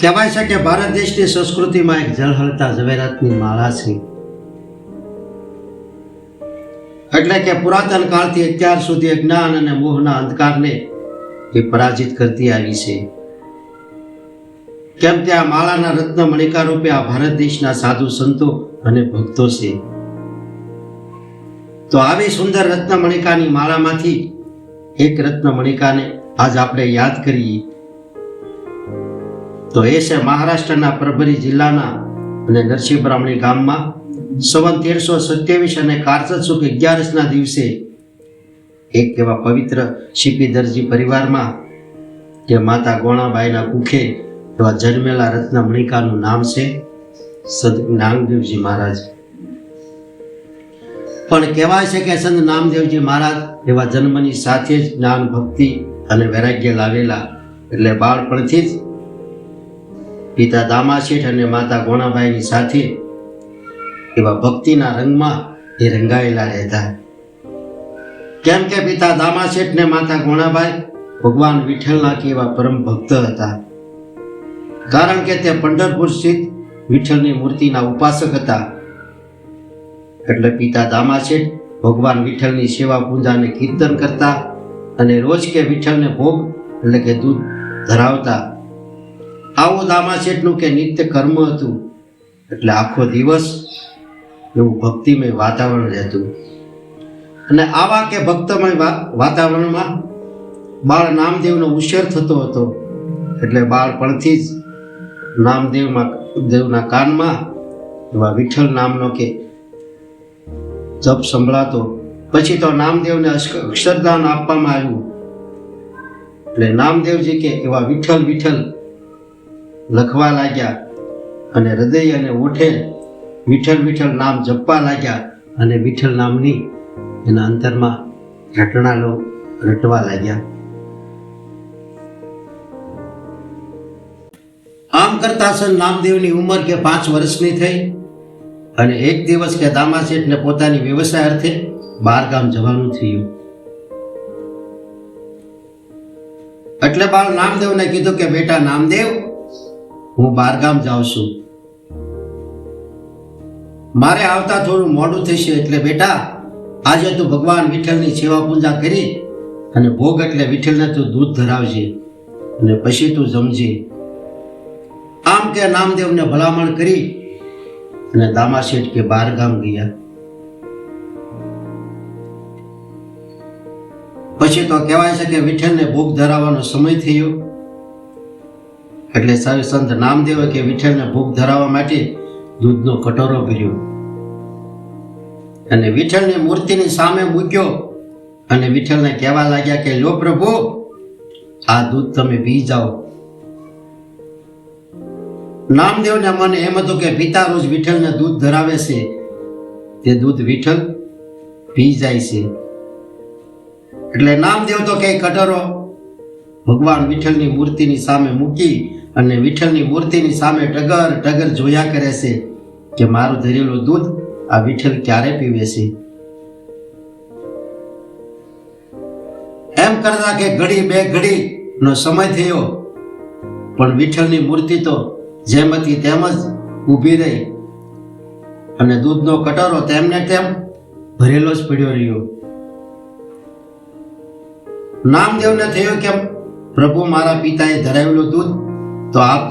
કહેવાય છે કે ભારત દેશની સંસ્કૃતિમાં એક ઝળહળતા ઝવેરાતની માળા છે. એટલે કે પુરાતન કાળથી અત્યાર સુધી અજ્ઞાન અને મોહના અંધકારને એ પરાજિત કરતી આવી છે. કેમ કે આ માળાના રત્ન મણિકા રૂપે આ ભારત દેશના સાધુ સંતો અને ભક્તો છે. તો આવી સુંદર રત્ન મણિકાની માળામાંથી એક રત્ન મણિકાને આજ આપણે યાદ કરીએ. તો એ છે મહારાષ્ટ્રના પરભરી જિલ્લાના અને નરસિંહ બ્રાહ્મણી ગામમાં સંવત 1327 અને કારતક સુદ 11ના દિવસે એક એવા પવિત્ર શીપી દરજી પરિવારમાં કે માતા ગોણાબાઈના કુખે એવા જન્મેલા રત્ન મણિકાનું નામ છે સંત નામદેવજી મહારાજ. પણ કહેવાય છે કે સંત નામદેવજી મહારાજ એવા જન્મની સાથે જ જ્ઞાન, ભક્તિ અને વૈરાગ્ય લાવેલા. એટલે બાળપણથી જ પિતા દામાશેઠ અને માતા ગોણાબાઈની સાથે એવા ભક્તિના રંગમાં એ રંગાયેલા રહેતા. કેમ કે પિતા દામાશેઠ ને માતા ગોણાબાઈ ભગવાન વિઠ્ઠલના એવા પરમ ભક્ત હતા. કારણ કે તે પંઢરપુર સ્થિત વિઠ્ઠલની મૂર્તિના ઉપાસક હતા. એટલે પિતા દામાશેઠ ભગવાન વિઠ્ઠલની સેવા પૂજા અને કીર્તન કરતા અને રોજ કે વિઠ્ઠલને ભોગ એટલે કે દૂધ ધરાવતા. આવું દામાશેઠનું કે નિત્ય કર્મ હતું. એટલે આખો દિવસ એવું ભક્તિમય વાતાવરણ રહેતું. અને આવા કે ભક્તમય વાતાવરણમાં બાળ નામદેવનો ઉછેર થતો હતો. એટલે બાળપણથી જ નામદેવના કાનમાં એવા વિઠ્ઠલ નામનો કે જપ સંભળાતો. પછી તો નામદેવને અક્ષરદાન આપવામાં આવ્યું. એટલે નામદેવજી કે એવા વિઠ્ઠલ વિઠ્ઠલ લખવા લાગ્યા અને હૃદય અને ઓઠે વિઠ્ઠલ વિઠ્ઠલ નામ જપવા લાગ્યા. અને વિઠ્ઠલ નામની એના અંતરમાં રટણાલો રટવા લાગ્યા. આમ કરતા સંત નામદેવની ઉંમર કે 5 વર્ષની થઈ. અને એક દિવસ કે દામાશેઠને પોતાની વ્યવસાય અર્થે બહાર ગામ જવાનું થયું. એટલે બાળ નામદેવને કીધું કે બેટા નામદેવ, હું બહાર ગામ જાઉં છું, મારે આવતા થોડું મોડું થશે. એટલે બેટા આજે તું ભગવાન વિઠ્ઠલની સેવા પૂજા કરી અને ભોગ એટલે વિઠ્ઠલને તું દૂધ ધરાવજે અને પછી તું જમજે. આમ કે નામદેવને ભલામણ કરી અને દામાશેઠ કે બહાર ગામ ગયા. પછી તો કહેવાય છે કે વિઠ્ઠલને ભોગ ધરાવવાનો સમય થયો. એટલે સંત નામદેવે કે વિઠ્ઠલને ભોગ ધરાવવા માટે દૂધનો કટોરો ભર્યો અને વિઠ્ઠલની મૂર્તિની સામે મૂક્યો. અને વિઠ્ઠલને કહેવા લાગ્યા કે લો પ્રભુ, આ દૂધ તમે પી જાઓ. નામદેવને મને એમ હતું કે પિતા રોજ વિઠ્ઠલને દૂધ ધરાવે છે, તે દૂધ વિઠ્ઠલ પી જાય છે. એટલે નામદેવ તો કે કટોરો ભગવાન વિઠ્ઠલની મૂર્તિની સામે મૂકી અને વિઠ્ઠલની મૂર્તિની સામે ટગર ટગર જોયા કરે છે કે મારું ધરેલું દૂધ આ વિઠ્ઠલ ક્યારે પીવે છે. એમ કરતા કે ઘડી બે ઘડી નો સમય થયો. પણ વિઠ્ઠલની મૂર્તિ તો જેમ હતી તેમ જ ઊભી રહી અને દૂધનો કટોરો તેમને તેમ ભરેલો જ પડ્યો રહ્યો. નામદેવને થયું કે પ્રભુ, મારા પિતાએ ધરાવેલું દૂધ તો આપ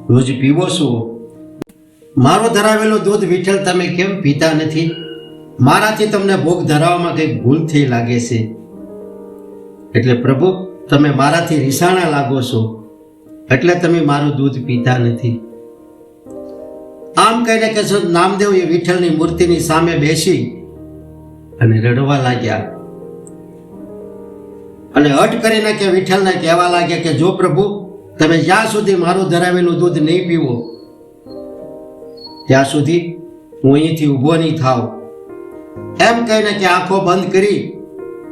રોજ પીવો છો, મારું ધરાવેલું દૂધ વિઠ્ઠલ તમે કેમ પીતા નથી? મારાથી તમને ભોગ ધરાવવામાં કંઈક ભૂલ થઈ લાગે છે. એટલે પ્રભુ, તમે મારાથી રીસાણા લાગો છો, એટલે તમે મારું દૂધ પીતા નથી. આમ કહીને કે નામદેવ એ વિઠ્ઠલની મૂર્તિની સામે બેસી અને રડવા લાગ્યા. અને હઠ કરીને કે વિઠ્ઠલને કહેવા લાગ્યા કે જો પ્રભુ, તમે જ્યાં સુધી મારું ધરાવેલું દૂધ નહીં પીવો ત્યાં સુધી હું અહીંથી ઊભો નહીં થાવ. એમ કહીને કે આંખો બંધ કરી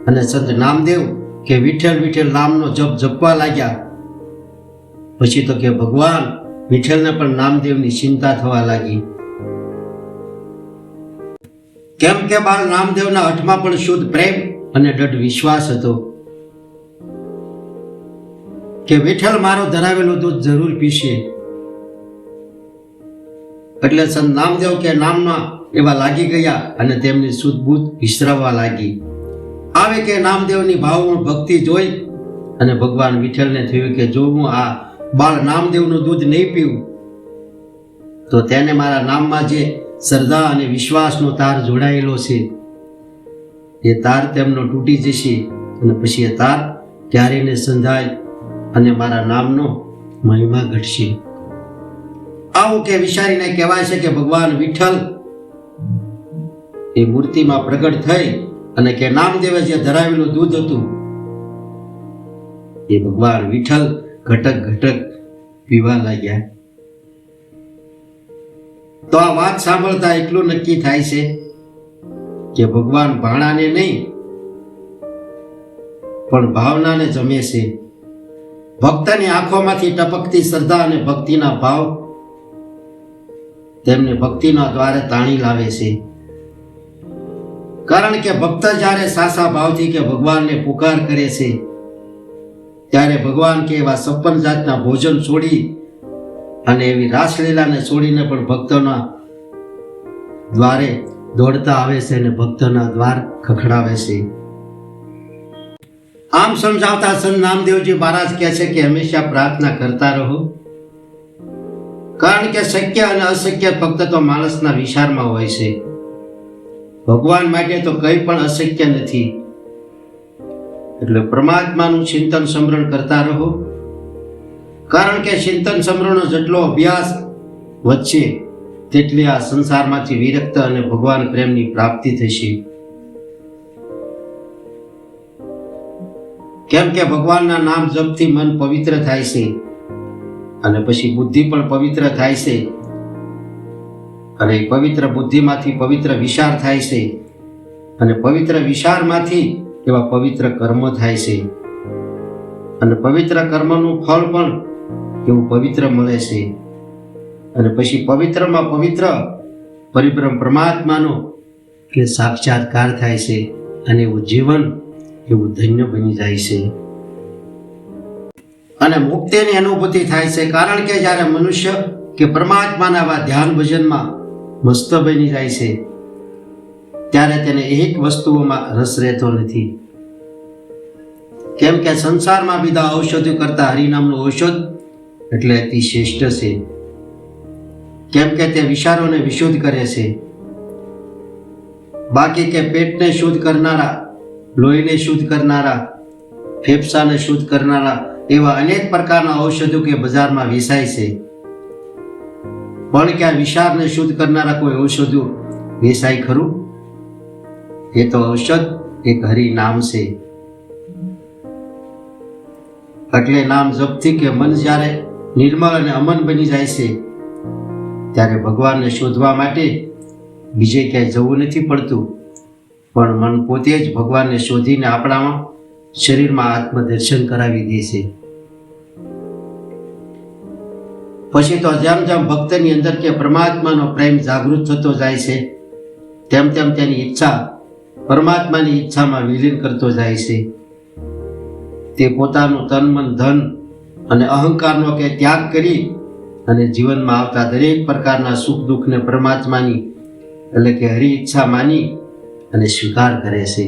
અને સંત નામદેવ કે વિઠ્ઠલ વિઠ્ઠલ નામનો જપ જપવા લાગ્યા. પછી તો કે ભગવાન વિઠ્ઠલને પણ નામદેવની ચિંતા થવા લાગી. કેમ કે બાળ નામદેવના હઠમાં પણ શુદ્ધ પ્રેમ અને દૃઢ વિશ્વાસ હતો કે વિઠ્ઠલ મારું ધરાવેલું દૂધ જરૂર પીશે. એટલે સંત નામદેવ કે નામમાં એવા લાગી ગયા અને તેમની સુધબૂધ વિસરાવવા લાગી. આવે કે નામદેવની ભાવમાં ભક્તિ જોઈ અને ભગવાન વિઠ્ઠલને થયું કે જો હું આ બાળ નામદેવનું દૂધ નહીં પીવું તો તેને મારા નામમાં જે શ્રદ્ધા અને વિશ્વાસનો તાર જોડાયેલો છે એ તાર તેમનો તૂટી જશે અને પછી એ તાર ક્યારેય ને સંધાય અને મારા નામનો મહિમા ઘટશે. આવું કે વિચારીને કહેવાય છે કે ભગવાન વિઠ્ઠલ એ મૂર્તિમાં પ્રગટ થઈ અને કે નામદેવે જે ધરાવેલું દૂધ હતું એ ભગવાન વિઠ્ઠલ ઘટક ઘટક પીવા લાગ્યા. તો આ વાત સાંભળતા એટલું નક્કી થાય છે કે ભગવાન ભાણાને નહીં પણ ભાવનાને જમે છે. ભક્તની આંખોમાંથી ટપકતી શ્રદ્ધા અને ભક્તિના ભાવ તેમને ભક્તિના દ્વારે તાણી લાવે છે. કારણ કે ભક્ત જ્યારે સાચા ભાવથી કે ભગવાનને પુકાર કરે છે ત્યારે ભગવાન કે એવા 56 જાતના ભોજન છોડી અને એવી રાસલીલાને છોડીને પણ ભક્તોના દ્વારે દોડતા આવે છે અને ભક્તોના દ્વાર ખખડાવે છે. આમ સમજાવતા સંત નામદેવજી મહારાજ કહે છે કે હંમેશા પ્રાર્થના કરતા રહો. કારણ કે શક્ય અને અશક્ય ફક્ત તો માણસના વિચારમાં હોય છે. ભગવાન માટે તો કંઈ પણ અશક્ય નથી. એટલે પરમાત્માનું ચિંતન સ્મરણ કરતા રહો. કારણ કે ચિંતન સ્મરણનો જેટલો અભ્યાસ વધશે તેટલી આ સંસારમાંથી વિરક્ત અને ભગવાન પ્રેમની પ્રાપ્તિ થશે. કેમ કે ભગવાનના નામ જપથી મન પવિત્ર થાય છે અને પછી બુદ્ધિ પણ પવિત્ર થાય છે અને પવિત્ર બુદ્ધિમાંથી પવિત્ર વિચાર થાય છે અને પવિત્ર વિચારમાંથી એવા પવિત્ર કર્મ થાય છે અને પવિત્ર કર્મનું ફળ પણ એવું પવિત્ર મળે છે અને પછી પવિત્રમાં પવિત્ર પરિબ્રહ્મ પરમાત્માનો કે સાક્ષાત્કાર થાય છે અને એવું જીવન એવું ધન્ય બની જાય છે અને મુક્તિની અનુભૂતિ થાય છે. કારણ કે જ્યારે મનુષ્ય કે પરમાત્માના આવા ધ્યાન ભજનમાં મસ્ત બની જાય છે ત્યારે તેને એક વસ્તુઓમાં રસ રહેતો નથી. કેમ કે સંસારમાં બીજા ઔષધો કરતા હરિનામનું ઔષધ એટલે અતિ શ્રેષ્ઠ છે. કેમ કે તે વિચારોને વિશુદ્ધ કરે છે. બાકી કે પેટને શુદ્ધ કરનારા, લોહીને શુદ્ધ કરનારા, ફેફસાને શુદ્ધ કરનારા એવા અનેક પ્રકારના ઔષધો કે બજારમાં વેચાય છે પણ કે આ વિચારને શુદ્ધ કરનારા કોઈ ઔષધો વેચાય ખરું? એ તો ઔષધ એક હરિ નામ છે. એટલે નામ જપથી કે મન જ્યારે નિર્મળ અને અમન બની જાય છે ત્યારે ભગવાનને શોધવા માટે બીજે ક્યાંય જવું નથી પડતું પણ મન પોતે જ ભગવાનને શોધીને આપણામાં શરીરમાં આત્મદર્શન કરાવી દે છે. પછી તો જેમ જેમ ભક્તની અંદર કે પરમાત્માનો પ્રેમ જાગૃત થતો જાય છે તેમ તેમ તેની ઈચ્છા પરમાત્માની ઈચ્છામાં વિલીન કરતો જાય છે. તે પોતાનું તન મન ધન અને અહંકારનો કે ત્યાગ કરી અને જીવનમાં આવતા દરેક પ્રકારના સુખ દુઃખને પરમાત્માની એટલે કે હરિ ઈચ્છા માની અને સ્વીકાર કરે છે.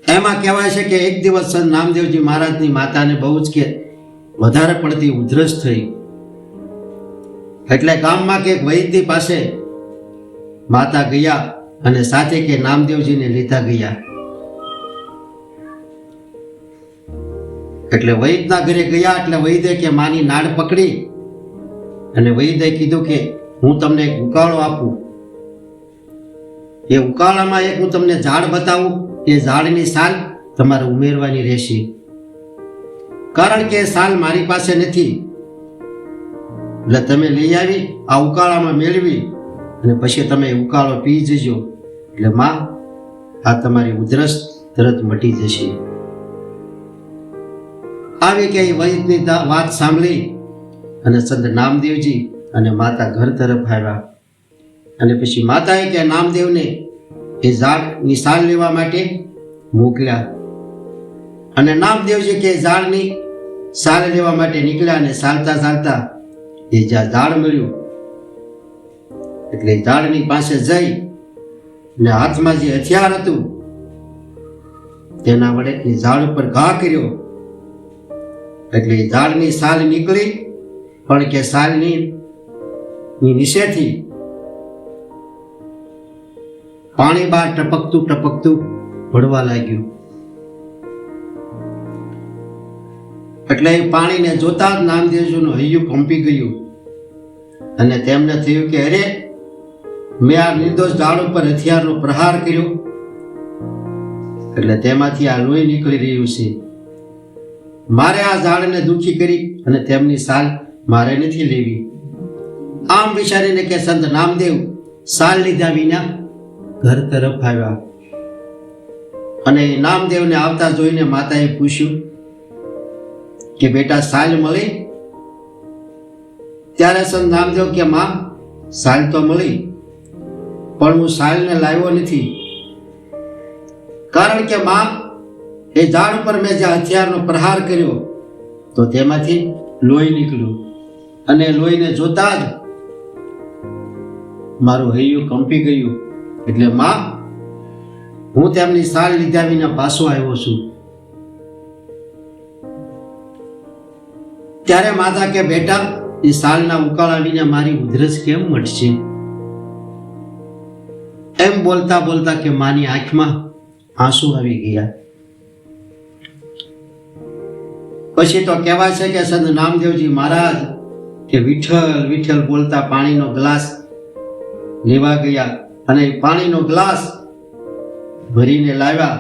એમાં કહેવાય છે કે એક દિવસ સંત નામદેવજી મહારાજની માતાને બહુ જ કે વધારે પડતી ઉધરસ થઈ એટલે ગામમાં કે વૈદ્ય પાસે માતા ગયા અને સાથે કે નામદેવજીને લેતા ગયા. એટલે વૈદ્યના ઘરે ગયા એટલે વૈદ્ય કે માની નાડ પકડી અને વૈદ્ય કીધું કે હું તમને એક ઉકાળો આપું. એ ઉકાળામાં એક હું તમને ઝાડ બતાવું, એ ઝાડની સાલ તમારે ઉમેરવાની રહેશે. કારણ કે સાલ મારી પાસે નથી એટલે તમે લઈ આવી આ ઉકાળામાં મેળવી અને પછી તમે ઉકાળો પી જજો એટલે માં આ તમારી ઉધરસ તરત મટી જશે. આવી કે વૈદની વાત સાંભળી અને સંત નામદેવજી અને માતા ઘર તરફ આવ્યા અને પછી માતાએ કે નામદેવને એ ઝાડની સાલ લેવા માટે મોકલ્યા અને નામદેવજી કે ઝાડની સાલ લેવા માટે નીકળ્યા અને ચાલતા ચાલતા એ જ્યાં ઝાડ મળ્યું એટલે ઝાડની પાસે જઈ ને હાથમાં જે હથિયાર હતું તેના વડે એ ઝાડ ઉપર ઘા કર્યો એટલે ઝાડની સાલ નીકળી, પણ કે સાલની નીચેથી પાણી બહાર ટપકતું ટપકતું પડવા લાગ્યું. એટલે એ પાણીને જોતા જ નામદેવજીનું હૈયું કંપી ગયું અને તેમને થયું કે અરે, મેં આ નિર્દોષ ઝાડ ઉપર હથિયારનો પ્રહાર કર્યો એટલે તેમાંથી આ લોહી નીકળી રહ્યું છે. મારે આ ઝાડને દુખી કરી અને તેમની સાલ મારે નથી લેવી. આમ વિચારીને કે સંત નામદેવ સાલ લીધા વિના ઘર તરફ આવ્યા અને નામદેવને આવતા જોઈને માતાએ પૂછ્યું કે બેટા સાલ મળી? ત્યારે સંત નામદેવ કે માં, સાલ તો મળી, પણ હું સાલને લાવ્યો નથી. કારણ કે માં, એ ઝાડ ઉપર મેં જે હથિયારનો પ્રહાર કર્યો તો તેમાંથી લોહી નીકળ્યું અને લોહીને જોતા જ મારું હૈયું કંપી ગયું. એટલે માં, હું તેમની સાલ લીધા વિના પાછો આવ્યો છું. ત્યારે માતા કે બેટા, એ સાલના ઉકાળા વિના મારી ઉધરસ કેમ મટશે? એમ બોલતા બોલતા કે માની આંખમાં આંસુ આવી ગયા. પછી તો કહેવાય છે કે સંત નામદેવજી મહારાજ કે વિઠ્ઠલ વિઠ્ઠલ બોલતા પાણીનો ગ્લાસ લેવા ગયા અને પાણીનો ગ્લાસ ભરીને લાવ્યા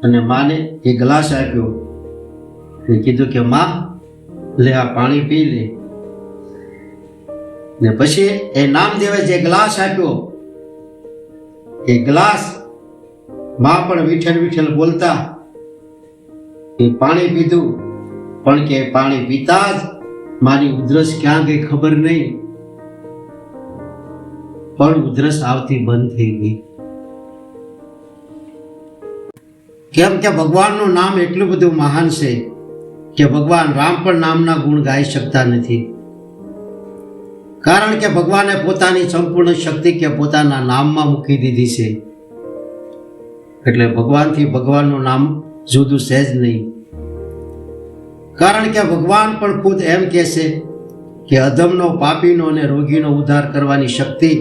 અને માને એ ગ્લાસ આપ્યો. એ કીધું કે માં, લે આ પાણી પી લે. ને પછી એ નામદેવે જે ગ્લાસ આપ્યો એ ગ્લાસ માં પણ વિઠ્ઠલ વિઠ્ઠલ બોલતા એ પાણી પીધું, પણ કે પાણી પીતા જ મારી ઉધરસ ક્યાં ગઈ ખબર નહીં, પણ ઉધરસ આવતી બંધ થઈ ગઈ. કેમ કે ભગવાનનું નામ એટલું બધું મહાન છે કે ભગવાન રામ પણ નામના ગુણ ગાઈ શકતા નથી. કારણ કે ભગવાને પોતાની સંપૂર્ણ શક્તિ કે પોતાના નામમાં મૂકી દીધી છે. એટલે ભગવાનથી ભગવાનનું નામ જુદું છે જ નહીં. કારણ કે ભગવાન પણ ખુદ એમ કહે છે કે અધમનો, પાપીનો અને રોગીનો ઉદ્ધાર કરવાની શક્તિ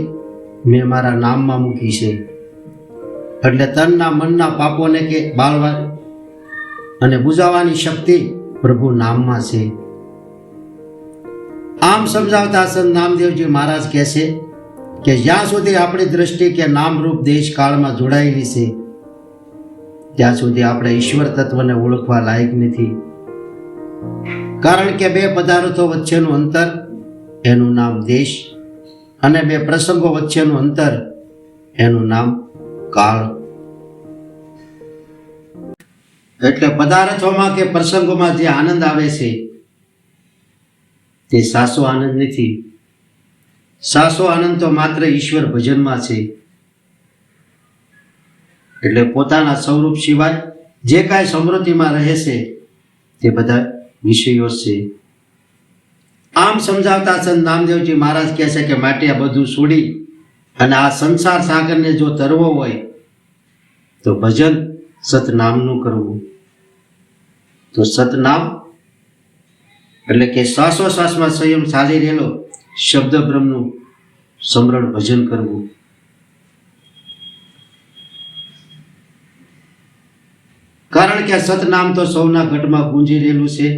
મેં મારા નામમાં મૂકી છે. એટલે તનના મનના પાપોને કે બાળવા અને બુઝાવવાની શક્તિ પ્રભુ નામમાં છે. આમ સમજાવતા સંત નામદેવજી મહારાજ કહે છે કે જ્યાં સુધી આપણી દ્રષ્ટિ કે નામરૂપ દેશ કાળમાં જોડાયેલી છે ત્યાં સુધી આપણે ઈશ્વર તત્વને ઓળખવા લાયક નથી. કારણ કે બે પદાર્થો વચ્ચેનું અંતર એનું નામ દેશ અને બે પ્રસંગો વચ્ચેનું અંતર એનું નામ કાળ. એટલે પદાર્થોમાં કે પ્રસંગોમાં જે આનંદ આવે છે તે સાચો આનંદ નથી. સાચો આનંદ તો માત્ર ઈશ્વર ભજનમાં છે. એટલે પોતાના સ્વરૂપ સિવાય જે કાંઈ સમૃદ્ધિમાં રહે છે તે બધા વિષયો છે. આમ સમજાવતા સંત નામદેવજી મહારાજ કહે છે કે માટે આ બધું છોડી અને આ સંસાર સાગરને જો તરવો હોય તો ભજન સતનામનું કરવું. તો સતનામ એટલે કે શ્વાસોશ્વાસમાં સંયમ ચાલી રહેલો શબ્દ બ્રહ્મનું સમરણ ભજન કરવું. કારણ કે સતનામ તો સૌના ઘટમાં ગુંજી રહેલું છે.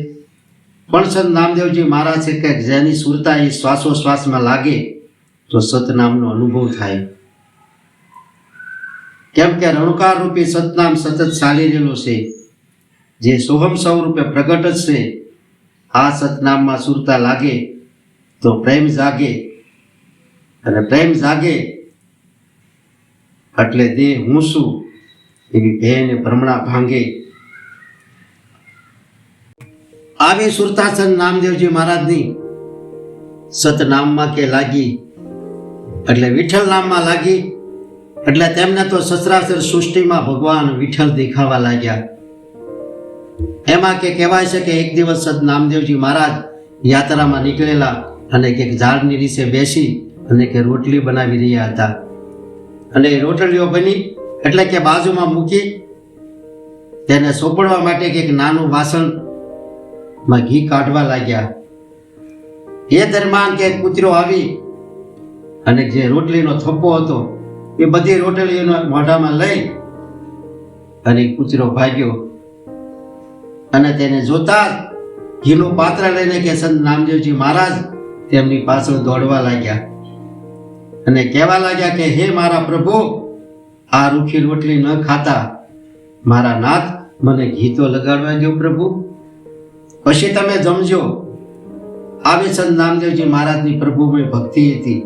પણ સંત નામદેવજી મહારાજ છે કે જેની સુરતા એ શ્વાસોશ્વાસમાં લાગે તો સતનામનો અનુભવ થાય. કેમ કે રણુકાર રૂપી સતનામ સતત ચાલી રહેલો છે, જે સોહમ સ્વરૂપે પ્રગટ જ છે. આ સતનામમાં સુરતા લાગે તો પ્રેમ જાગે, અને પ્રેમ જાગે એટલે દેહ હું છું એવી ભેને ભ્રમણા ભાંગે. આવી સુરતા સંત નામદેવજી મહારાજની સતનામમાં કે લાગી એટલે વિઠ્ઠલ નામમાં લાગી. એટલે તેમને તો સચરાચર સૃષ્ટિમાં ભગવાન વિઠ્ઠલ દેખાવા લાગ્યા. એમાં કે કહેવાય છે કે એક દિવસ સંત નામદેવજી મહારાજ યાત્રામાં નીકળેલા અને એક ઝાડની નીચે બેસી અને કે રોટલી બનાવી રહ્યા હતા. અને એ રોટલીઓ બની એટલે કે બાજુમાં મૂકી તેને સોંપડવા માટે એક નાનું વાસણમાં ઘી કાઢવા લાગ્યા. એ દરમિયાન કે કૂતરો આવી અને જે રોટલીનો થપ્પો હતો એ બધી રોટલીઓનો મોઢામાં લઈ અને કૂતરો ભાગ્યો. અને તેને જોતા ઘીનું પાત્ર લઈને કે સંત નામદેવજી મહારાજ તેમની પાછળ દોડવા લાગ્યા અને કહેવા લાગ્યા કે હે મારા પ્રભુ, આ રૂખી રોટલી ન ખાતા મારા નાથ મને ઘી તો લગાડવા દો પ્રભુ, પછી તમે જમજો. આવી સંત નામદેવજી મહારાજની પ્રભુમય ભક્તિ હતી.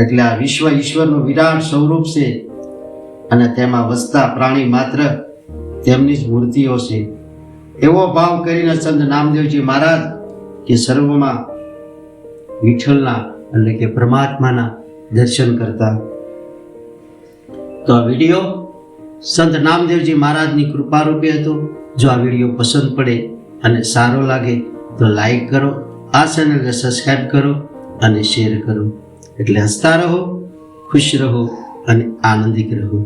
એટલે આ વિશ્વ ઈશ્વરનું વિરાટ સ્વરૂપ છે અને તેમાં વસતા પ્રાણી માત્ર તેમની જ મૂર્તિઓ છે. એવો ભાવ કરીને સંત નામદેવજી મહારાજ કે સર્વમાં વિઠ્ઠલના એટલે કે પરમાત્માના દર્શન કરતા. તો આ વિડીયો સંત નામદેવજી મહારાજની કૃપારૂપે હતો. જો આ વિડીયો પસંદ પડે અને સારો લાગે તો લાઈક કરો, આ ચેનલને સબસ્ક્રાઈબ કરો અને શેર કરો. એટલે હસતા રહો, ખુશ રહો અને આનંદિત રહો.